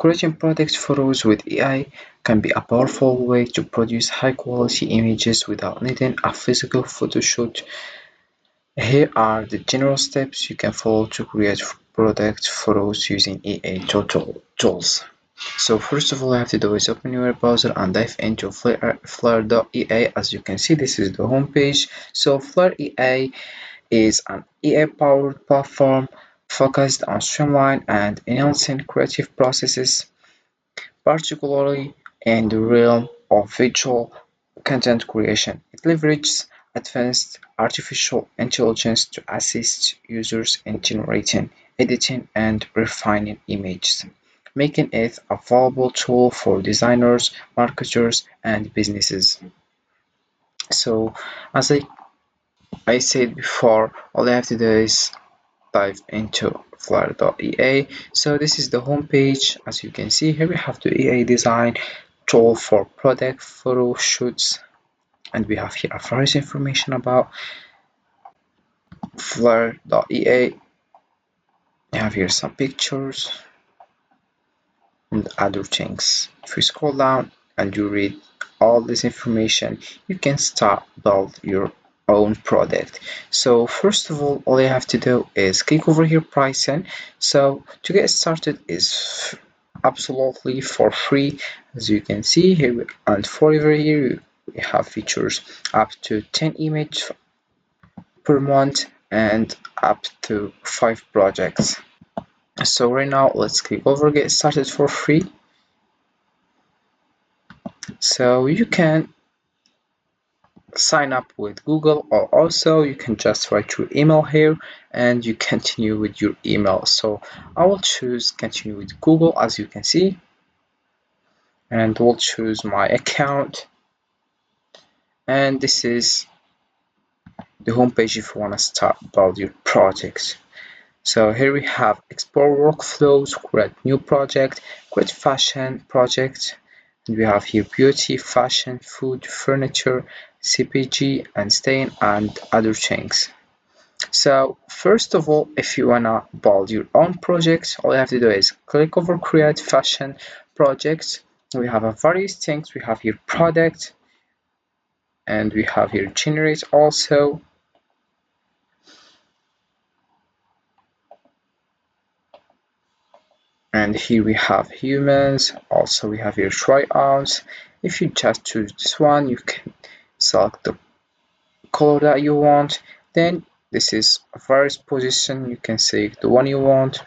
Creating product photos with AI can be a powerful way to produce high quality images without needing a physical photo shoot. Here are the general steps you can follow to create product photos using AI tools. So first of all, you have to do is open your browser and dive into FlairAI. As you can see, this is the home page. So FlairAI is an AI-powered platform focused on streamlining and enhancing creative processes, particularly in the realm of visual content creation. It leverages advanced artificial intelligence to assist users in generating, editing, and refining images, making it a valuable tool for designers, marketers, and businesses. So, as I said before, all you have to do is dive into FlairAI. So this is the home page. As you can see here, we have the AI design tool for product photo shoots, and we have here a various information about FlairAI. We have here some pictures and other things. If you scroll down and you read all this information, you can start build your own product. So first of all you have to do is click over here pricing. So to get started is absolutely for free, as you can see here, and forever here we have features up to 10 images per month and up to 5 projects. So right now let's click over get started for free. So you can sign up with Google, or also you can just write your email here and you continue with your email. So I will choose continue with Google, as you can see, and we'll choose my account, and this is the homepage if you want to start about your project. So here we have explore workflows, create new project, create fashion project, and we have here beauty, fashion, food, furniture, CPG, and stain, and other things. So first of all, if you wanna build your own project, all you have to do is click over create fashion projects. We have a various things. We have here product, and we have here generate also. And here we have humans. Also we have here tryouts. If you just choose this one, you can select the color that you want. Then this is various position. You can select the one you want,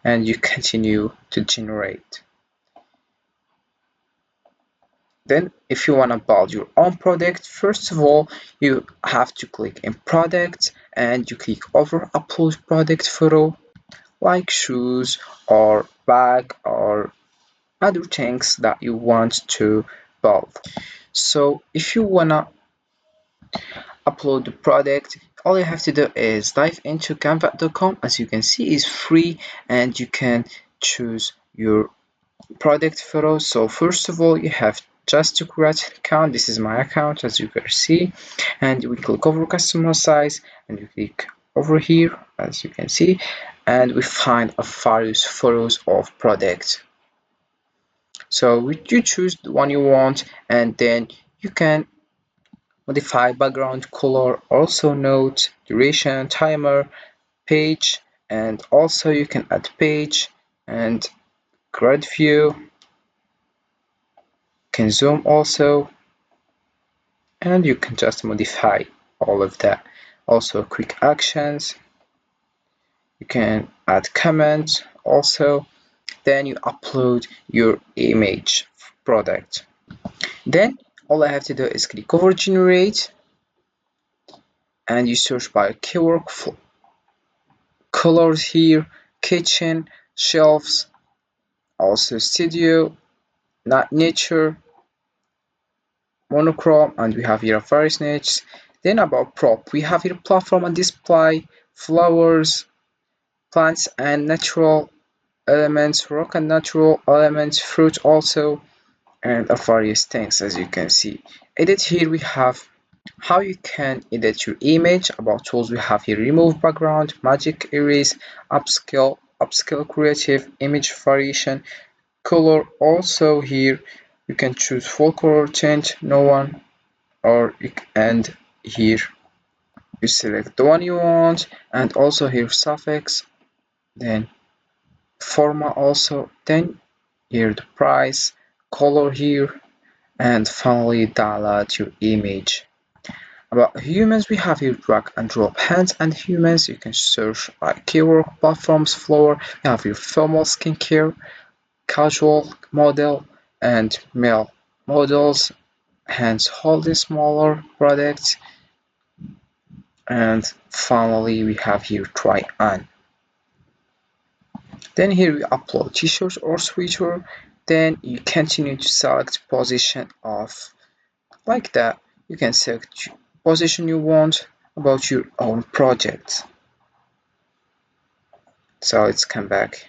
and you continue to generate. Then if you want to build your own product, first of all you have to click in product and you click over upload product photo, like shoes or bag or other things that you want to build. So if you wanna upload the product, all you have to do is dive into canva.com. As you can see, is free and you can choose your product photo. So first of all you have just to create an account. This is my account, as you can see, and we click over customer size and we click over here, as you can see, and we find a various photos of products. So you choose the one you want, and then you can modify background color, also note, duration, timer, page, and also you can add page and grid view, can zoom also, and you can just modify all of that. Also quick actions, you can add comments also. Then you upload your image product. Then all I have to do is click over generate, and you search by keyword colors here, kitchen, shelves, also studio, not nature, monochrome, and we have here various niches. Then about prop, we have here platform and display, flowers, plants and natural elements, rock and natural elements, fruit also, and various things, as you can see. Edit, here we have how you can edit your image. About tools, we have here remove background, magic erase, upscale, upscale creative image variation color. Also here you can choose full color tint, no one, and here you select the one you want, and also here suffix, then forma also, then here the price, color here, and finally download your image. About humans, we have here drag and drop hands and humans. You can search by keyword platforms, floor. You have your female skincare, casual model, and male models. Hands holding smaller products. And finally, we have here try on. Then here we upload t-shirt or sweater. Then you continue to select position of like that. You can select position you want about your own project. So let's come back.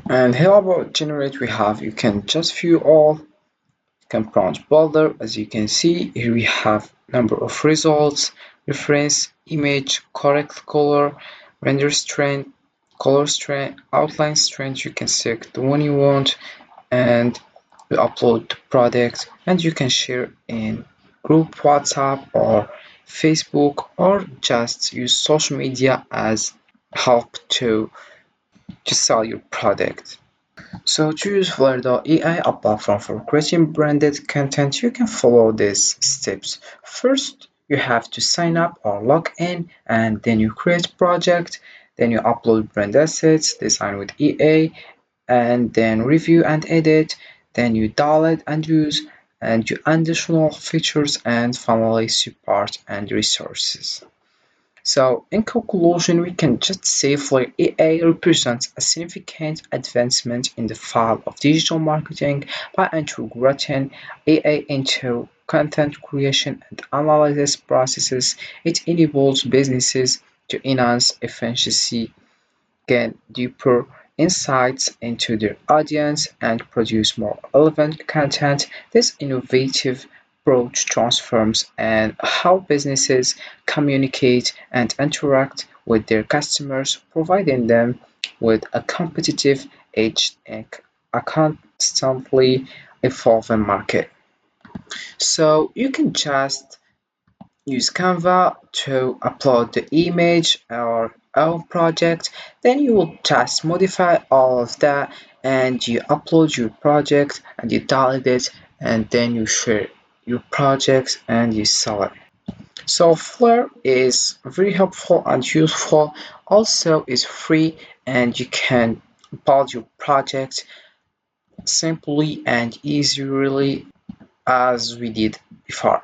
And here about generate we have you can just view all. You can prompt bolder. As you can see here we have number of results, reference, image, correct color, render strength, color strength, outline strength. You can select the one you want and you upload the product and you can share in group WhatsApp or Facebook or just use social media as help to sell your product. So to use FlairAI, a platform for creating branded content, you can follow these steps. First, you have to sign up or log in, and then you create project, then you upload brand assets, design with EA, and then review and edit, then you download and use, and you additional features, and finally support and resources. So, in conclusion, we can just say FlairAI represents a significant advancement in the field of digital marketing by integrating AI into content creation and analysis processes. It enables businesses to enhance efficiency, gain deeper insights into their audience, and produce more relevant content. This innovative approach transforms and how businesses communicate and interact with their customers, providing them with a competitive edge in a constantly evolving market. So you can just use Canva to upload the image or own project. Then you will just modify all of that and you upload your project and you download it and then you share your projects and you sell it. So Flare is very helpful and useful. Also is free and you can build your project simply and easily as we did before.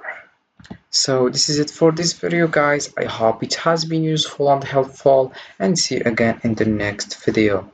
So this is it for this video guys. I hope it has been useful and helpful and see you again in the next video.